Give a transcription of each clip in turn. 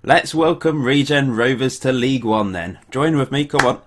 Let's welcome Regen Rovers to League One then. Join with me, come on.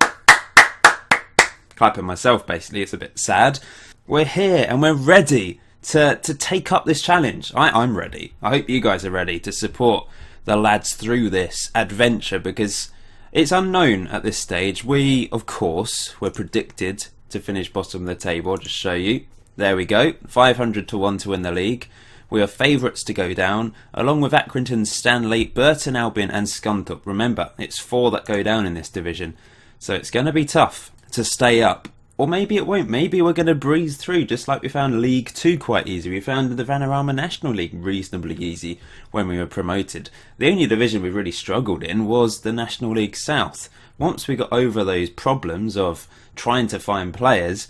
Clapping myself basically, it's a bit sad. We're here and we're ready to take up this challenge. I'm ready. I hope you guys are ready to support the lads through this adventure because it's unknown at this stage. We, of course, were predicted to finish bottom of the table. I'll just show you. There we go. 500 to 1 to win the league. We are favourites to go down, along with Accrington, Stanley, Burton Albion and Scunthorpe. Remember, it's 4 that go down in this division. So it's going to be tough to stay up. Or maybe it won't. Maybe we're going to breeze through, just like we found League 2 quite easy. We found the Vanarama National League reasonably easy when we were promoted. The only division we really struggled in was the National League South. Once we got over those problems of trying to find players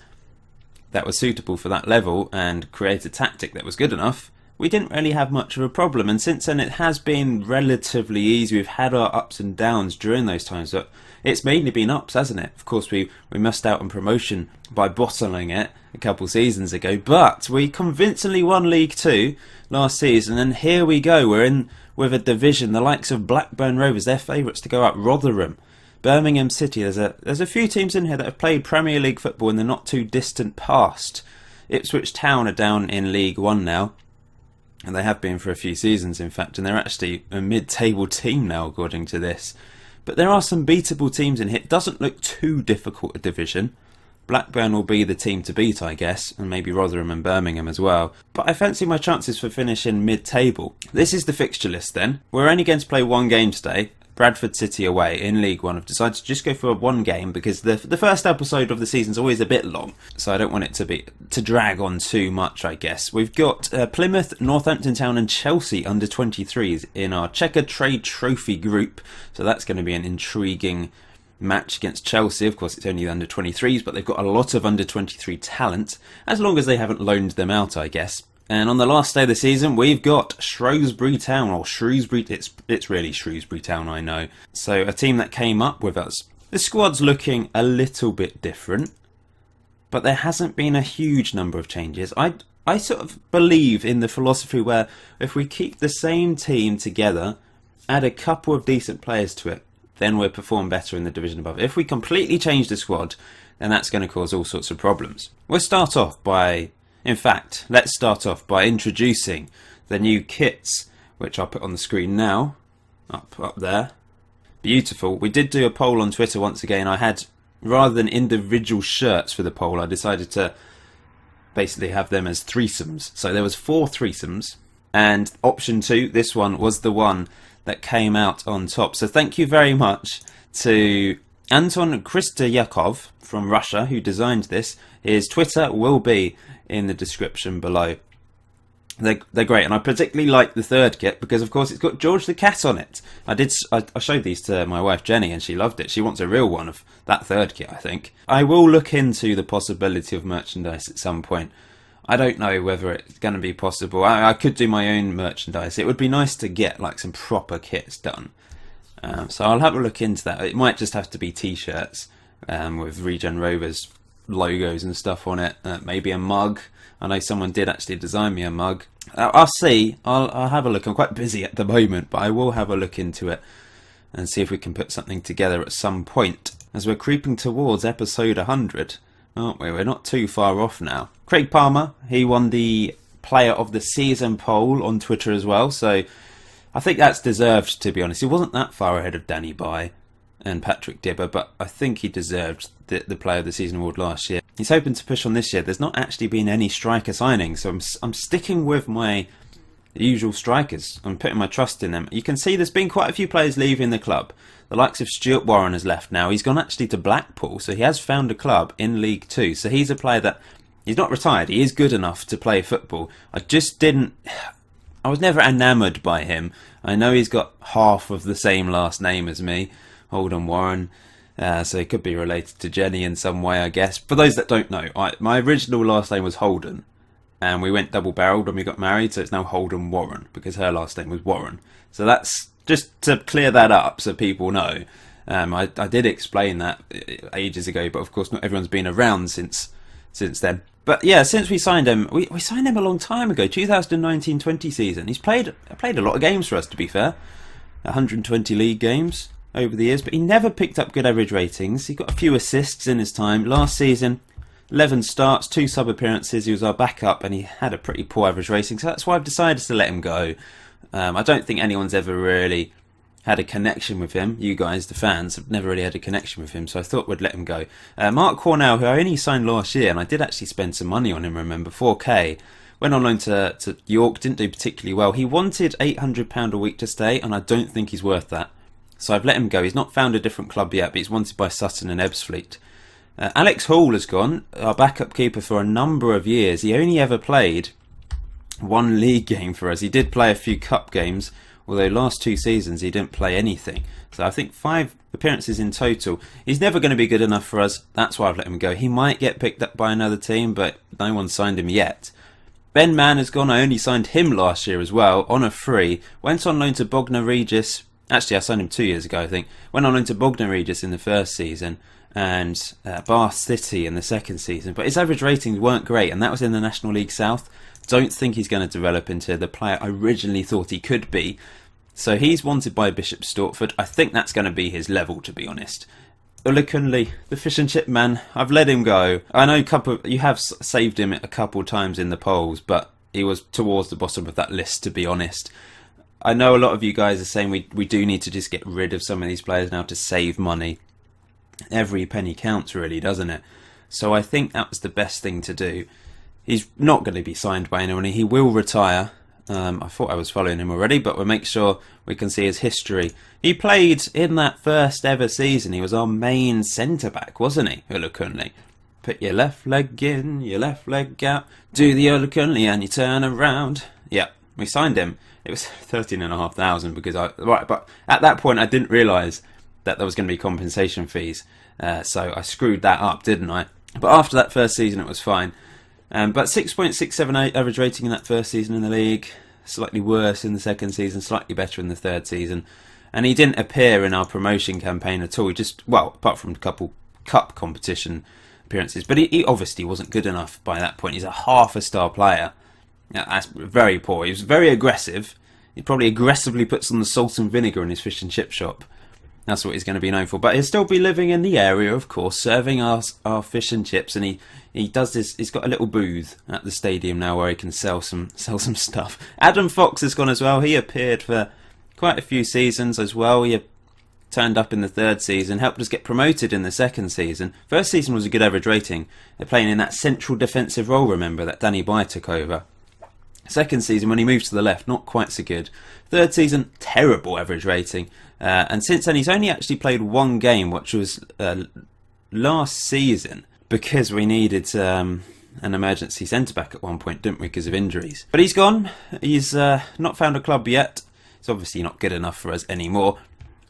that were suitable for that level and create a tactic that was good enough, we didn't really have much of a problem, and since then it has been relatively easy. We've had our ups and downs during those times, but it's mainly been ups, hasn't it? Of course, we missed out on promotion by bottling it a couple seasons ago, but we convincingly won League 2 last season, and here we go. We're in with a division, the likes of Blackburn Rovers, they're favourites to go up, Rotherham, Birmingham City. There's a few teams in here that have played Premier League football in the not too distant past. Ipswich Town are down in League 1 now. And they have been for a few seasons, in fact, and they're actually a mid-table team now, according to this. But there are some beatable teams in here. It doesn't look too difficult a division. Blackburn will be the team to beat, I guess, and maybe Rotherham and Birmingham as well. But I fancy my chances for finishing mid-table. This is the fixture list then. We're only going to play one game today. Bradford City away in League 1. I've decided to just go for one game because the first episode of the season is always a bit long, so I don't want it to drag on too much, I guess. We've got Plymouth, Northampton Town and Chelsea under 23s in our Checker Trade Trophy group, so that's going to be an intriguing match against Chelsea. Of course, it's only under 23s, but they've got a lot of under 23 talent, as long as they haven't loaned them out, I guess. And on the last day of the season, we've got Shrewsbury Town, or Shrewsbury, it's really Shrewsbury Town, I know. So a team that came up with us. The squad's looking a little bit different, but there hasn't been a huge number of changes. I sort of believe in the philosophy where if we keep the same team together, add a couple of decent players to it, then we'll perform better in the division above. If we completely change the squad, then that's going to cause all sorts of problems. We'll start off by... In fact, let's start off by introducing the new kits, which I'll put on the screen now, up there. Beautiful. We did do a poll on Twitter once again. I had, rather than individual shirts for the poll, I decided to basically have them as threesomes. So there was 4 threesomes, and option 2, this one, was the one that came out on top. So thank you very much to Anton Kristoyakov from Russia, who designed this. His Twitter will be in the description below. They're great, and I particularly like the third kit because, of course, it's got George the Cat on it. I showed these to my wife Jenny, and she loved it. She wants a real one of that third kit, I think. I will look into the possibility of merchandise at some point. I don't know whether it's going to be possible. I could do my own merchandise. It would be nice to get like some proper kits done. So I'll have a look into that. It might just have to be t-shirts with Regen Rovers logos and stuff on it. Maybe a mug. I know someone did actually design me a mug. I'll see. I'll have a look. I'm quite busy at the moment, but I will have a look into it and see if we can put something together at some point, as we're creeping towards episode 100, aren't we? We're not too far off now. Craig Palmer, he won the Player of the Season poll on Twitter as well, so I think that's deserved, to be honest. He wasn't that far ahead of Danny Bye and Patrick Dibber, but I think he deserved the Player of the Season award last year. He's hoping to push on this year. There's not actually been any striker signings, so I'm sticking with my usual strikers. I'm putting my trust in them. You can see there's been quite a few players leaving the club. The likes of Stuart Warren has left now. He's gone actually to Blackpool, so he has found a club in League 2. So he's a player that, he's not retired, he is good enough to play football. I was never enamoured by him. I know he's got half of the same last name as me, Holden Warren. So it could be related to Jenny in some way, I guess. For those that don't know, my original last name was Holden, and we went double-barrelled when we got married, so it's now Holden Warren, because her last name was Warren. So that's just to clear that up so people know. I did explain that ages ago, but of course not everyone's been around since then. But yeah, since we signed him, we signed him a long time ago, 2019-20 season. He's played a lot of games for us, to be fair. 120 league games over the years, but he never picked up good average ratings. He got a few assists in his time. Last season, 11 starts, 2 sub appearances. He was our backup and he had a pretty poor average rating, so that's why I've decided to let him go. I don't think anyone's ever really had a connection with him. You guys, the fans, have never really had a connection with him, so I thought we'd let him go. Mark Cornell, who I only signed last year, and I did actually spend some money on him, remember, 4k, went on loan to York, didn't do particularly well. He wanted £800 a week to stay, and I don't think he's worth that. So I've let him go. He's not found a different club yet, but he's wanted by Sutton and Ebbsfleet. Alex Hall has gone, our backup keeper for a number of years. He only ever played 1 league game for us. He did play a few cup games, although last 2 seasons he didn't play anything. So I think 5 appearances in total. He's never going to be good enough for us. That's why I've let him go. He might get picked up by another team, but no one's signed him yet. Ben Mann has gone. I only signed him last year as well, on a free. Went on loan to Bognor Regis. Actually, I signed him 2 years ago, I think. Went on loan to Bognor Regis in the first season and Bath City in the second season. But his average ratings weren't great, and that was in the National League South. Don't think he's going to develop into the player I originally thought he could be. So he's wanted by Bishop Stortford. I think that's going to be his level, to be honest. Ulla Kunli, the fish and chip man, I've let him go. I know you have saved him a couple times in the polls, but he was towards the bottom of that list, to be honest. I know a lot of you guys are saying we do need to just get rid of some of these players now to save money. Every penny counts, really, doesn't it? So I think that was the best thing to do. He's not going to be signed by anyone. He will retire. I thought I was following him already, but we'll make sure we can see his history. He played in that first ever season. He was our main centre-back, wasn't he, Ulla Kunli? Put your left leg in, your left leg out, do the Ulla Kunli and you turn around. Yeah, we signed him. It was 13,500 because but at that point I didn't realise that there was going to be compensation fees. So I screwed that up, didn't I? But after that first season it was fine. But 6.678 average rating in that first season in the league, slightly worse in the second season, slightly better in the third season. And he didn't appear in our promotion campaign at all. He just, well, apart from a couple cup competition appearances. But he obviously wasn't good enough by that point. He's a half a star player. That's very poor. He was very aggressive. He probably aggressively puts on the salt and vinegar in his fish and chip shop. That's what he's going to be known for. But he'll still be living in the area, of course, serving our fish and chips. And he does this. He's got a little booth at the stadium now where he can sell some stuff. Adam Fox has gone as well. He appeared for quite a few seasons as well. He turned up in the third season, helped us get promoted in the second season. First season was a good average rating. They're playing in that central defensive role, remember, that Danny Bye took over. Second season, when he moved to the left, not quite so good. Third season, terrible average rating. And since then, he's only actually played 1 game, which was last season, because we needed an emergency centre-back at one point, didn't we, because of injuries. But he's gone. He's not found a club yet. He's obviously not good enough for us anymore.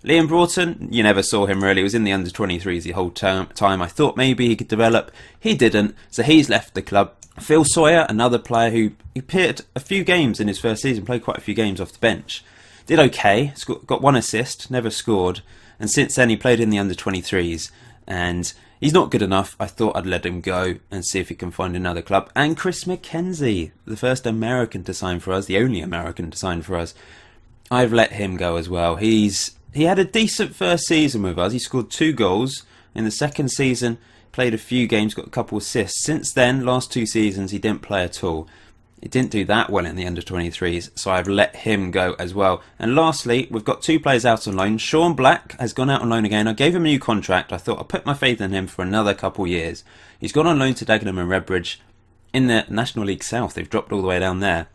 Liam Broughton, you never saw him really. He was in the under-23s the whole time. I thought maybe he could develop. He didn't, so he's left the club. Phil Sawyer, another player who appeared a few games in his first season, played quite a few games off the bench. Did okay, got 1 assist, never scored. And since then he played in the under-23s. And he's not good enough. I thought I'd let him go and see if he can find another club. And Chris McKenzie, the first American to sign for us, the only American to sign for us. I've let him go as well. He had a decent first season with us. He scored 2 goals. In the second season, played a few games, got a couple of assists. Since then, last 2 seasons, he didn't play at all. He didn't do that well in the under-23s, so I've let him go as well. And lastly, we've got 2 players out on loan. Sean Black has gone out on loan again. I gave him a new contract. I thought I'd put my faith in him for another couple years. He's gone on loan to Dagenham and Redbridge in the National League South. They've dropped all the way down there.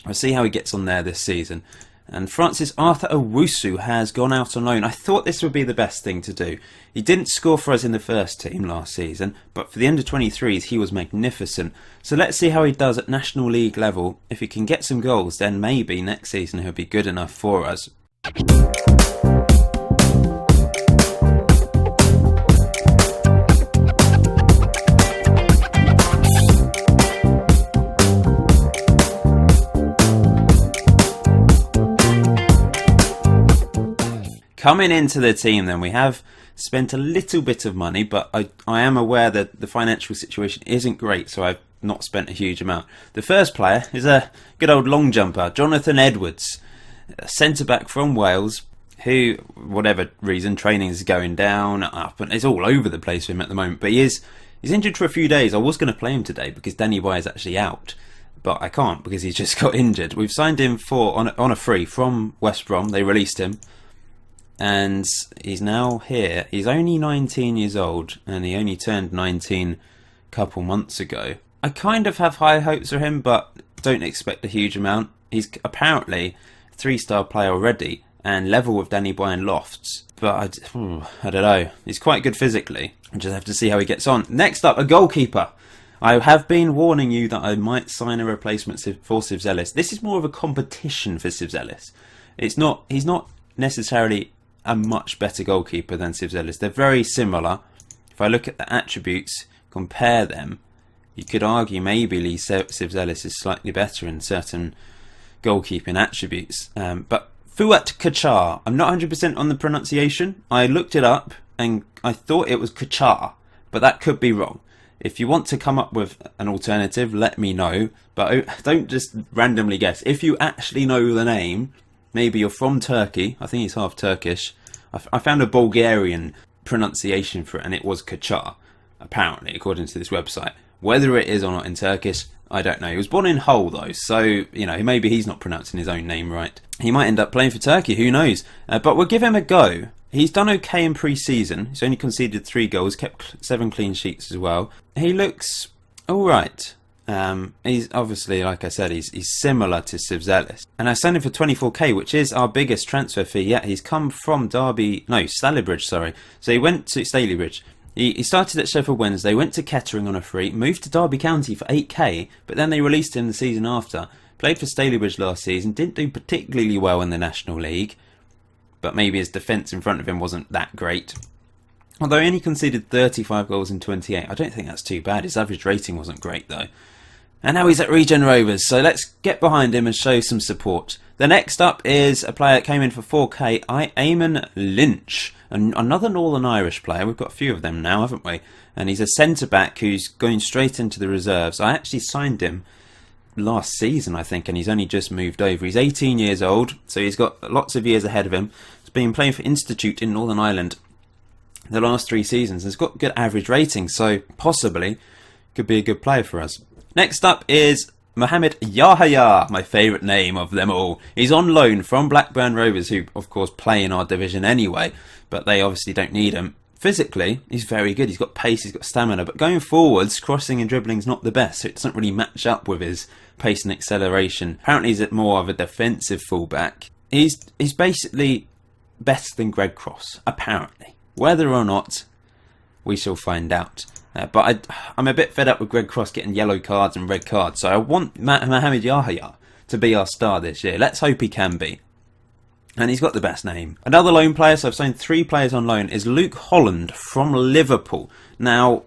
We'll see how he gets on there this season. And Francis Arthur Owusu has gone out on loan. I thought this would be the best thing to do. He didn't score for us in the first team last season, but for the under-23s he was magnificent. So let's see how he does at National League level. If he can get some goals, then maybe next season he'll be good enough for us. Coming into the team then, we have spent a little bit of money, but I am aware that the financial situation isn't great, so I've not spent a huge amount. The first player is a good old long jumper, Jonathan Edwards, a centre-back from Wales. who, whatever reason, training is going down, up, and it's all over the place for him at the moment. But he's injured for a few days. I was going to play him today because Danny Boy is actually out, but I can't because he's just got injured. We've signed him on a free from West Brom. They released him, and he's now here. He's only 19 years old, and he only turned 19 a couple months ago. I kind of have high hopes for him, but don't expect a huge amount. He's apparently a 3-star player already, and level with Danny Boy and Lofts. But I don't know. He's quite good physically. I just have to see how he gets on. Next up, a goalkeeper. I have been warning you that I might sign a replacement for Sivzelis. This is more of a competition for Sivzelis. He's not necessarily a much better goalkeeper than Sivzelis. They're very similar. If I look at the attributes, compare them, you could argue maybe Lee Sivzelis is slightly better in certain goalkeeping attributes. But Fuat Kachar. I'm not 100% on the pronunciation. I looked it up and I thought it was Kachar, but that could be wrong. If you want to come up with an alternative, let me know. But don't just randomly guess. If you actually know the name, maybe you're from Turkey. I think he's half Turkish. I found a Bulgarian pronunciation for it, and it was Kachar, apparently, according to this website. Whether it is or not in Turkish, I don't know. He was born in Hull, though, so, maybe he's not pronouncing his own name right. He might end up playing for Turkey, who knows? But we'll give him a go. He's done okay in pre-season. He's only conceded 3 goals, kept 7 clean sheets as well. He looks alright. He's obviously, like I said, he's similar to Sivzelis. And I signed him for 24k, which is our biggest transfer fee yet. He's come from Stalybridge, sorry. So he went to Stalybridge. He started at Sheffield Wednesday, went to Kettering on a free, moved to Derby County for 8k, but then they released him the season after. Played for Stalybridge last season, didn't do particularly well in the National League, but maybe his defence in front of him wasn't that great. Although he only conceded 35 goals in 28, I don't think that's too bad. His average rating wasn't great though. And now he's at Regen Rovers, so let's get behind him and show some support. The next up is a player that came in for 4k, Eamon Lynch, another Northern Irish player. We've got a few of them now, haven't we? And he's a centre-back who's going straight into the reserves. I actually signed him last season, I think, and he's only just moved over. He's 18 years old, so he's got lots of years ahead of him. He's been playing for Institute in Northern Ireland the last 3 seasons. He's got good average rating, so possibly could be a good player for us. Next up is Mohamed Yahya, my favourite name of them all. He's on loan from Blackburn Rovers, who of course play in our division anyway, but they obviously don't need him. Physically, he's very good. He's got pace, he's got stamina, but going forwards, crossing and dribbling's not the best, so it doesn't really match up with his pace and acceleration. Apparently he's more of a defensive fullback. He's basically better than Greg Cross, apparently. Whether or not, we shall find out. But I'm a bit fed up with Greg Cross getting yellow cards and red cards, so I want Mohamed Yahya to be our star this year. Let's hope he can be. And he's got the best name. Another loan player, so I've signed 3 players on loan, is Luke Holland from Liverpool. Now,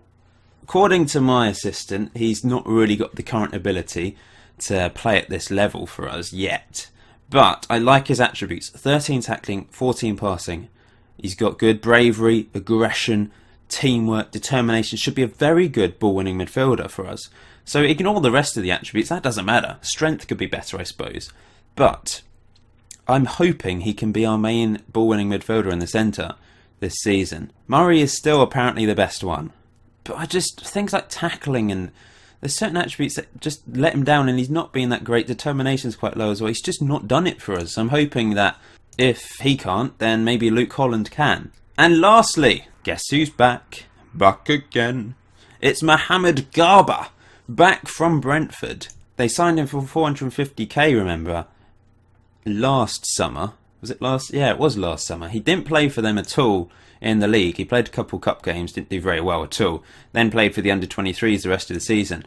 according to my assistant, he's not really got the current ability to play at this level for us yet. But I like his attributes. 13 tackling, 14 passing. He's got good bravery, aggression, teamwork, determination. Should be a very good ball-winning midfielder for us. So ignore the rest of the attributes. That doesn't matter. Strength could be better, I suppose. But I'm hoping he can be our main ball-winning midfielder in the centre this season. Murray is still apparently the best one. But things like tackling, and there's certain attributes that just let him down, and he's not being that great. Determination's quite low as well. He's just not done it for us. So I'm hoping that if he can't, then maybe Luke Holland can. And lastly, guess who's back? Back again. It's Mohamed Garba, back from Brentford. They signed him for 450k, remember, last summer. Was it last? Yeah, it was last summer. He didn't play for them at all in the league. He played a couple cup games, didn't do very well at all. Then played for the under-23s the rest of the season.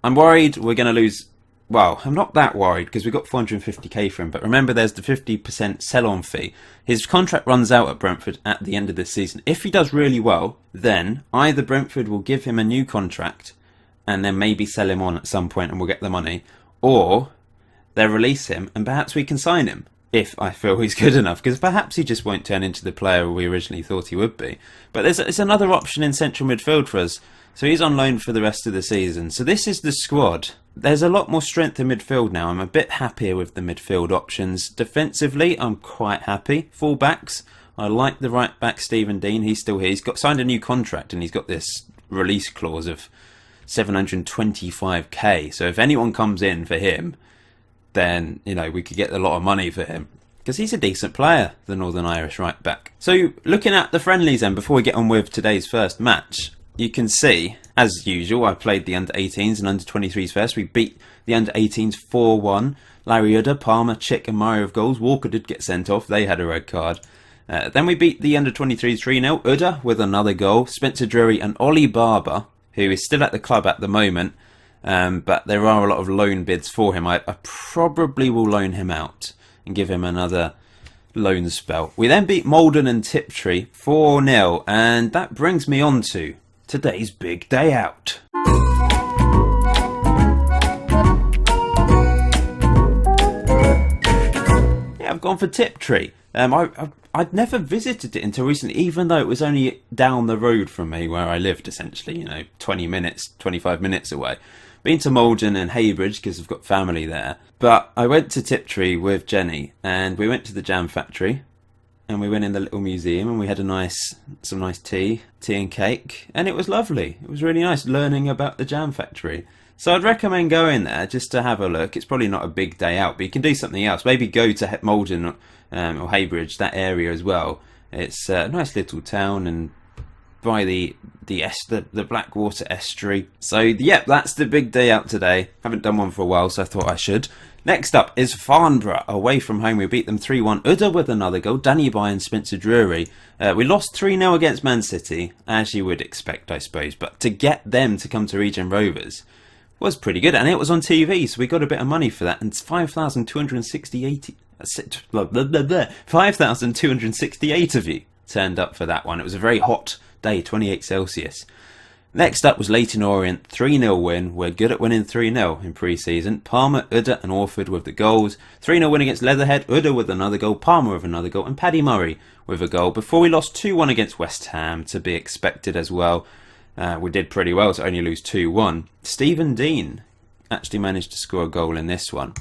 I'm worried we're going to lose. Well, I'm not that worried because we got 450k for him, but remember there's the 50% sell-on fee. His contract runs out at Brentford at the end of this season. If he does really well, then either Brentford will give him a new contract and then maybe sell him on at some point and we'll get the money, or they'll release him and perhaps we can sign him if I feel he's good enough, because perhaps he just won't turn into the player we originally thought he would be. But there's another option in central midfield for us, so he's on loan for the rest of the season. So this is the squad there's a lot more strength in midfield now. I'm a bit happier with the midfield options. Defensively, I'm quite happy. Full-backs, I like the right back, Stephen Dean. He's still here. He's got signed a new contract and he's got this release clause of 725k. So if anyone comes in for him, then, you know, we could get a lot of money for him. Because he's a decent player, the Northern Irish right back. So looking at the friendlies then, before we get on with today's first match, you can see, as usual, I played the under-18s and under-23s first. We beat the under-18s 4-1. Larry Udder, Palmer, Chick and Murray with goals. Walker did get sent off. They had a red card. Then we beat the under-23s 3-0. Udder with another goal. Spencer Drury and Ollie Barber, who is still at the club at the moment. But there are a lot of loan bids for him. I probably will loan him out and give him another loan spell. We then beat Malden and Tiptree 4-0. And that brings me on to today's big day out. Yeah, I've gone for Tiptree. I'd never visited it until recently, even though it was only down the road from me where I lived, essentially, you know, 20 minutes, 25 minutes away. Been to Malden and Haybridge because I've got family there. But I went to Tiptree with Jenny and we went to the jam factory and we went in the little museum and we had some nice tea and cake, and it was lovely. It was really nice learning about the jam factory. So I'd recommend going there just to have a look. It's probably not a big day out, but you can do something else. Maybe go to Malden or Haybridge, that area as well. It's a nice little town and by the Blackwater estuary. So yep, that's the big day out today. Haven't done one for a while, so I thought I should. Next up is Farnborough, away from home. We beat them 3-1. Udder with another goal. Danny By and Spencer Drury. We lost 3-0 against Man City, as you would expect, I suppose. But to get them to come to Regen Rovers was pretty good, and it was on TV, so we got a bit of money for that. And 5,268 of you turned up for that one. It was a very hot day, 28 Celsius. Next up was Leyton Orient, 3-0 win. We're good at winning 3-0 in pre-season. Palmer, Udder and Orford with the goals. 3-0 win against Leatherhead, Udder with another goal, Palmer with another goal and Paddy Murray with a goal. Before we lost 2-1 against West Ham, to be expected as well. We did pretty well to only lose 2-1. Stephen Dean actually managed to score a goal in this one.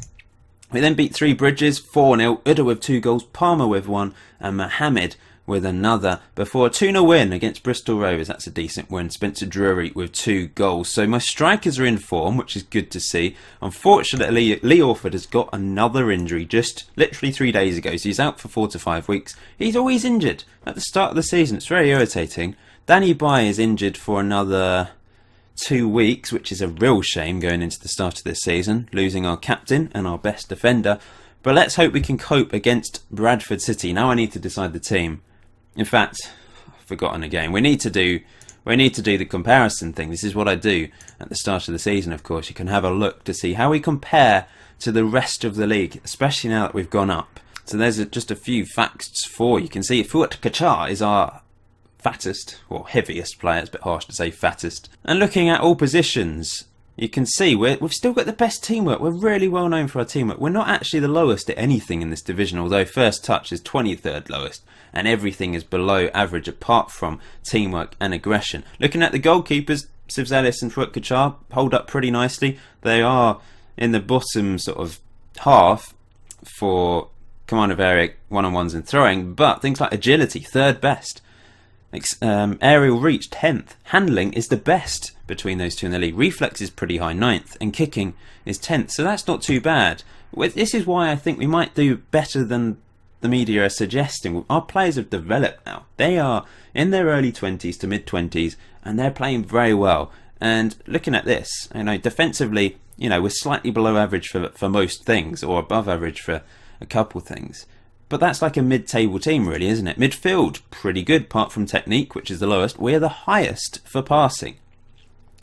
We then beat Three Bridges, 4-0. Udder with 2 goals, Palmer with 1 and Mohammed with another, before a 2-0 win against Bristol Rovers. That's a decent win. Spencer Drury with 2 goals. So my strikers are in form, which is good to see. Unfortunately, Lee Orford has got another injury just literally 3 days ago, so he's out for 4 to 5 weeks. He's always injured at the start of the season. It's very irritating. Danny By is injured for another 2 weeks, which is a real shame going into the start of this season, losing our captain and our best defender. But let's hope we can cope against Bradford City. Now I need to decide the team. In fact, I've forgotten again. We need to do the comparison thing. This is what I do at the start of the season, of course. You can have a look to see how we compare to the rest of the league, especially now that we've gone up. So there's just a few facts for you. You can see Fuat Kachar is our fattest, or heaviest player. It's a bit harsh to say fattest. And looking at all positions, you can see we've still got the best teamwork. We're really well known for our teamwork. We're not actually the lowest at anything in this division, although first touch is 23rd lowest. And everything is below average apart from teamwork and aggression. Looking at the goalkeepers, Sivzelis and Fuat Kachar hold up pretty nicely. They are in the bottom sort of half for command of area, one-on-ones and throwing, but things like agility, 3rd best. Aerial reach, 10th. Handling is the best between those two in the league. Reflex is pretty high, 9th, and kicking is 10th, so that's not too bad. This is why I think we might do better than the media are suggesting. Our players have developed now. They are in their early 20s to mid 20s, and they're playing very well. And looking at this, you know, defensively, you know, we're slightly below average for most things, or above average for a couple things. But that's like a mid-table team, really, isn't it? Midfield, pretty good, apart from technique, which is the lowest. We're the highest for passing.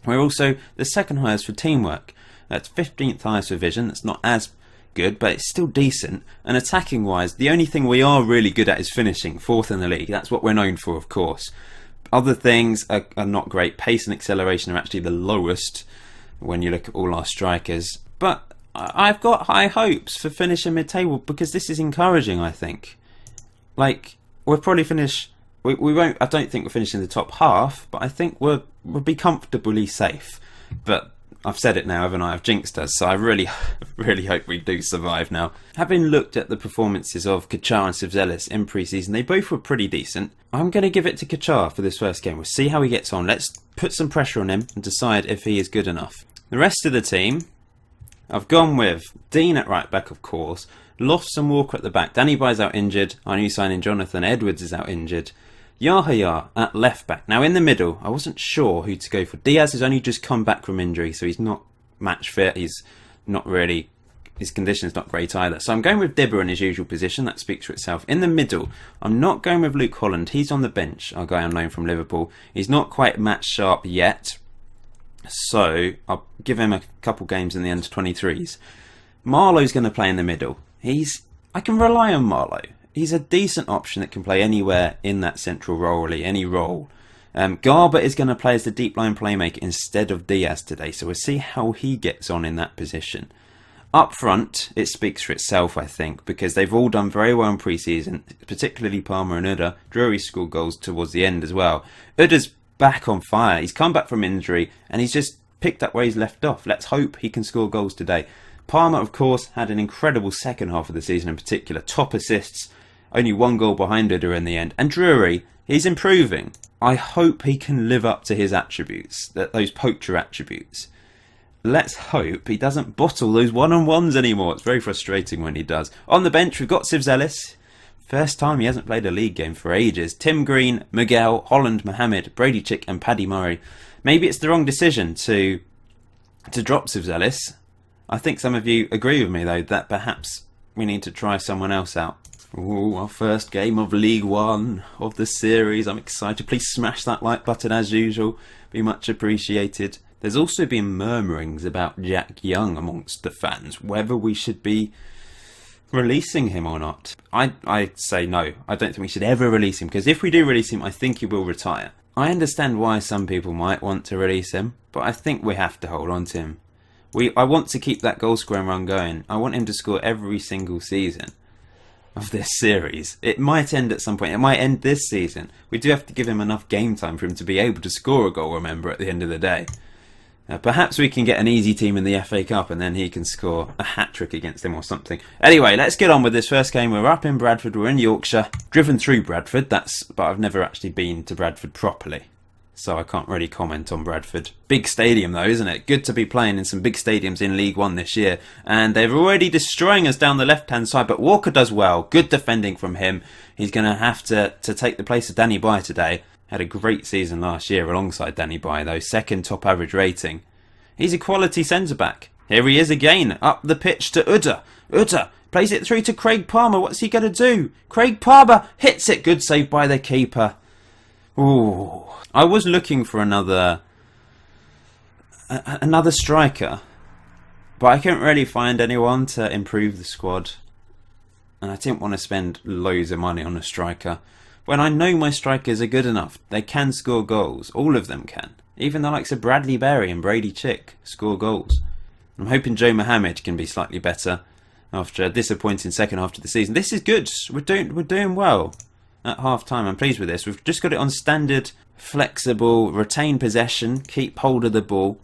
We're also the 2nd highest for teamwork. That's 15th highest for vision. That's not as good, but it's still decent. And attacking wise, the only thing we are really good at is finishing, 4th in the league. That's what we're known for, of course. Other things are not great. Pace and acceleration are actually the lowest when you look at all our strikers, but I've got high hopes for finishing mid-table because this is encouraging. I think, like, we'll probably finish. We won't. I don't think we'll finish in the top half, but I think we'll be comfortably safe. But I've said it now, haven't I? I've jinxed us, so I really, really hope we do survive now. Having looked at the performances of Kachar and Sivzelis in pre-season, they both were pretty decent. I'm going to give it to Kachar for this first game. We'll see how he gets on. Let's put some pressure on him and decide if he is good enough. The rest of the team, I've gone with Dean at right back, of course. Lofts and Walker at the back. Danny Bye's out injured. Our new signing Jonathan Edwards is out injured. Yahya at left back. Now in the middle, I wasn't sure who to go for. Diaz has only just come back from injury, so he's not match fit. He's not really, his condition's not great either. So I'm going with Dibber in his usual position. That speaks for itself. In the middle, I'm not going with Luke Holland. He's on the bench, our guy on loan from Liverpool. He's not quite match sharp yet, so I'll give him a couple games in the under-23s. Marlowe's going to play in the middle. I can rely on Marlowe. He's a decent option that can play anywhere in that central role, really, any role. Garber is going to play as the deep line playmaker instead of Diaz today, so we'll see how he gets on in that position. Up front, it speaks for itself, I think, because they've all done very well in pre-season, particularly Palmer and Uda. Drury scored goals towards the end as well. Uda's back on fire. He's come back from injury, and he's just picked up where he's left off. Let's hope he can score goals today. Palmer, of course, had an incredible second half of the season in particular. Top assists. Only one goal behind Uda in the end. And Drury, he's improving. I hope he can live up to his attributes, those poacher attributes. Let's hope he doesn't bottle those one-on-ones anymore. It's very frustrating when he does. On the bench, we've got Sivzelis. First time he hasn't played a league game for ages. Tim Green, Miguel, Holland, Mohamed, Brady Chick and Paddy Murray. Maybe it's the wrong decision to drop Sivzelis. I think some of you agree with me, though, that perhaps we need to try someone else out. Ooh, our first game of League One of the series. I'm excited. Please smash that like button as usual. Be much appreciated. There's also been murmurings about Jack Young amongst the fans, whether we should be releasing him or not. I say no. I don't think we should ever release him, because if we do release him, I think he will retire. I understand why some people might want to release him, but I think we have to hold on to him. I want to keep that goal scoring run going. I want him to score every single season of this series. It might end at some point. It might end this season. We do have to give him enough game time for him to be able to score a goal, remember, at the end of the day. Perhaps we can get an easy team in the FA Cup and then he can score a hat-trick against them or something. Anyway, let's get on with this first game. We're up in Bradford. We're in Yorkshire. Driven through Bradford, but I've never actually been to Bradford properly, so I can't really comment on Bradford. Big stadium though, isn't it? Good to be playing in some big stadiums in League One this year. And they're already destroying us down the left-hand side, but Walker does well. Good defending from him. He's going to have to take the place of Danny Bye today. Had a great season last year alongside Danny Bye though. Second top average rating. He's a quality centre-back. Here he is again. Up the pitch to Uda. Uda plays it through to Craig Palmer. What's he going to do? Craig Palmer hits it. Good save by the keeper. Ooh. I was looking for another striker, but I couldn't really find anyone to improve the squad, and I didn't want to spend loads of money on a striker when I know my strikers are good enough. They can score goals. All of them can. Even the likes of Bradley Berry and Brady Chick score goals. I'm hoping Joe Mohamed can be slightly better after a disappointing second half of the season. This is good. We're doing well at half time. I'm pleased with this. We've just got it on standard, flexible, retain possession, keep hold of the ball,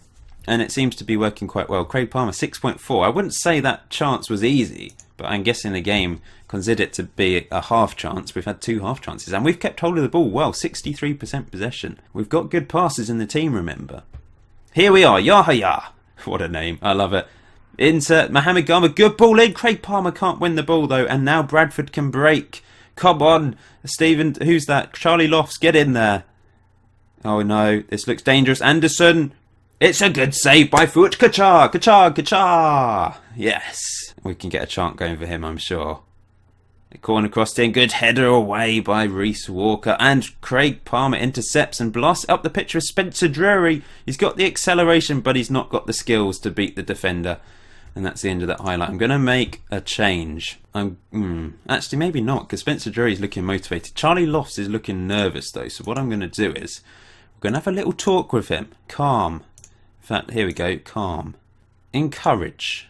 and it seems to be working quite well. Craig Palmer 6.4. I wouldn't say that chance was easy, but I'm guessing the game considered it to be a half chance. We've had 2 half chances and we've kept hold of the ball well. 63% possession. We've got good passes in the team, remember. Here we are. Yahya. What a name. I love it. Insert Mohamed Garma. Good ball in. Craig Palmer can't win the ball though, and now Bradford can break. Come on, Stephen. Who's that? Charlie Lofts. Get in there. Oh no, this looks dangerous. Anderson. It's a good save by Fuch Kachar. Kachar. Yes. We can get a chant going for him, I'm sure. The corner crossed in. Good header away by Reece Walker. And Craig Palmer intercepts and blasts up the pitch with Spencer Drury. He's got the acceleration, but he's not got the skills to beat the defender. And that's the end of that highlight. I'm going to make a change. Actually, maybe not, because Spencer Drury's looking motivated. Charlie Lofts is looking nervous, though. So what I'm going to do is we're going to have a little talk with him. Calm. In fact, here we go. Calm. Encourage.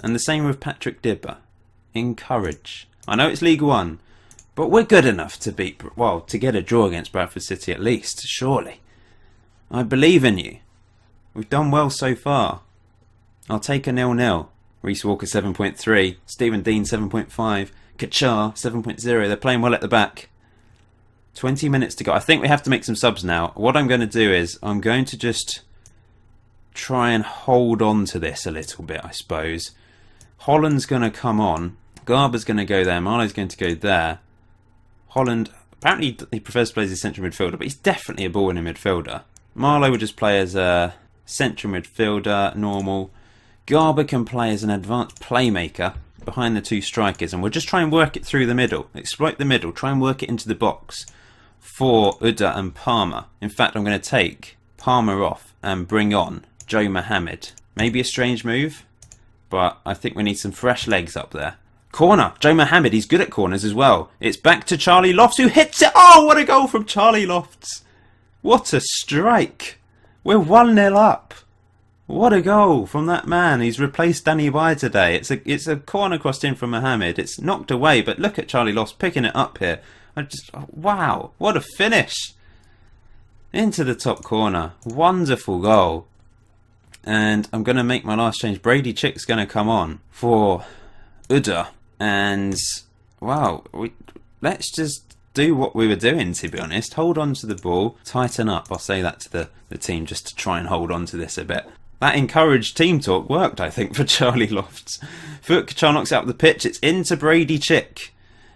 And the same with Patrick Dibber. Encourage. I know it's League One, but we're good enough to to get a draw against Bradford City at least, surely. I believe in you. We've done well so far. I'll take a 0-0. Reece Walker 7.3, Stephen Dean 7.5, Kachar 7.0. They're playing well at the back. 20 minutes to go. I think we have to make some subs now. What I'm going to do is I'm going to just try and hold on to this a little bit, I suppose. Holland's going to come on. Garber's going to go there. Marlowe's going to go there. Holland, apparently he prefers to play as a central midfielder, but he's definitely a ball-winning midfielder. Marlowe will just play as a central midfielder, normal. Garber can play as an advanced playmaker behind the two strikers, and we'll just try and work it through the middle. Exploit the middle. Try and work it into the box for Uda and Palmer. In fact, I'm going to take Palmer off and bring on Joe Mohammed. Maybe a strange move, but I think we need some fresh legs up there. Corner. Joe Mohammed, he's good at corners as well. It's back to Charlie Lofts, who hits it. Oh, what a goal from Charlie Lofts. What a strike. We're 1-0 up. What a goal from that man. He's replaced Danny By today. It's a corner crossed in from Mohammed. It's knocked away, but look at Charlie Lofts picking it up here. Wow, what a finish. Into the top corner. Wonderful goal. And I'm going to make my last change. Brady Chick's going to come on for Uda. And, wow, let's just do what we were doing, to be honest. Hold on to the ball. Tighten up. I'll say that to the team just to try and hold on to this a bit. That encouraged team talk worked, I think, for Charlie Lofts. Foot Kachar knocks out the pitch. It's into Brady Chick.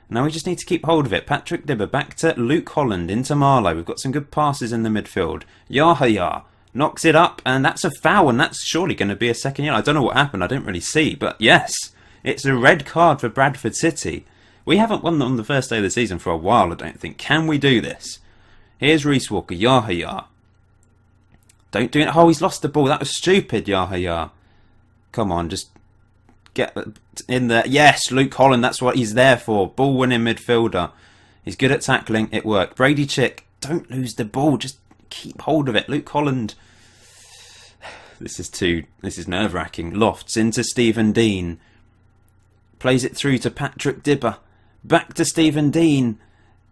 Now we just need to keep hold of it. Patrick Dibber back to Luke Holland, into Marlowe. We've got some good passes in the midfield. Yahya knocks it up, and that's a foul, and that's surely going to be a second yellow. I don't know what happened. I didn't really see, but yes, it's a red card for Bradford City. We haven't won on the first day of the season for a while, I don't think. Can we do this? Here's Reece Walker. Yahya. Don't do it. Oh, he's lost the ball. That was stupid, Yahya. Come on, just get in there. Yes, Luke Holland, that's what he's there for. Ball-winning midfielder. He's good at tackling. It worked. Brady Chick, don't lose the ball. Just keep hold of it. Luke Holland. This is nerve-wracking. Lofts into Stephen Dean. Plays it through to Patrick Dibber. Back to Stephen Dean.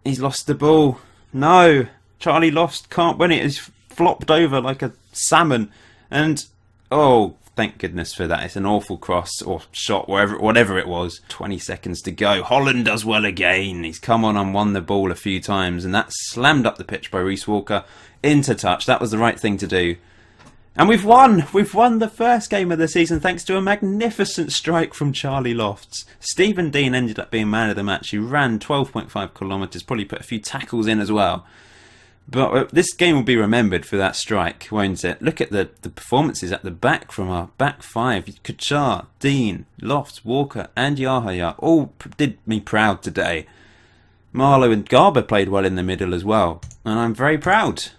He's lost the ball. No. Charlie Lofts can't win it. He's flopped over like a salmon. And, oh, thank goodness for that. It's an awful cross or shot, whatever it was. 20 seconds to go. Holland does well again. He's come on and won the ball a few times. And that's slammed up the pitch by Reece Walker into touch. That was the right thing to do. And we've won! We've won the first game of the season thanks to a magnificent strike from Charlie Lofts. Stephen Dean ended up being man of the match. He ran 12.5 kilometres, probably put a few tackles in as well. But this game will be remembered for that strike, won't it? Look at the performances at the back from our back five. Kachar, Dean, Lofts, Walker and Yahya all did me proud today. Marlowe and Garber played well in the middle as well. And I'm very proud.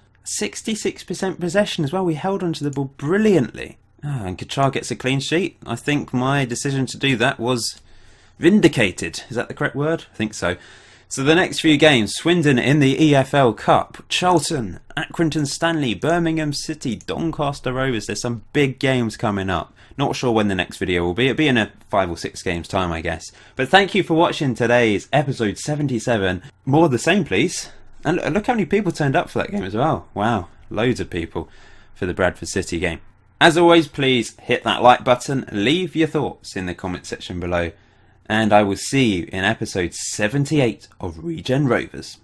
66% possession as well. We held onto the ball brilliantly. And Kachar gets a clean sheet. I think my decision to do that was vindicated. Is that the correct word? I think so. So the next few games, Swindon in the EFL Cup, Charlton, Accrington Stanley, Birmingham City, Doncaster Rovers. There's some big games coming up. Not sure when the next video will be. It'll be in 5 or 6 games time, I guess. But thank you for watching today's episode 77. More of the same, please. And look how many people turned up for that game as well. Wow, loads of people for the Bradford City game. As always, please hit that like button, leave your thoughts in the comment section below, and I will see you in episode 78 of Regen Rovers.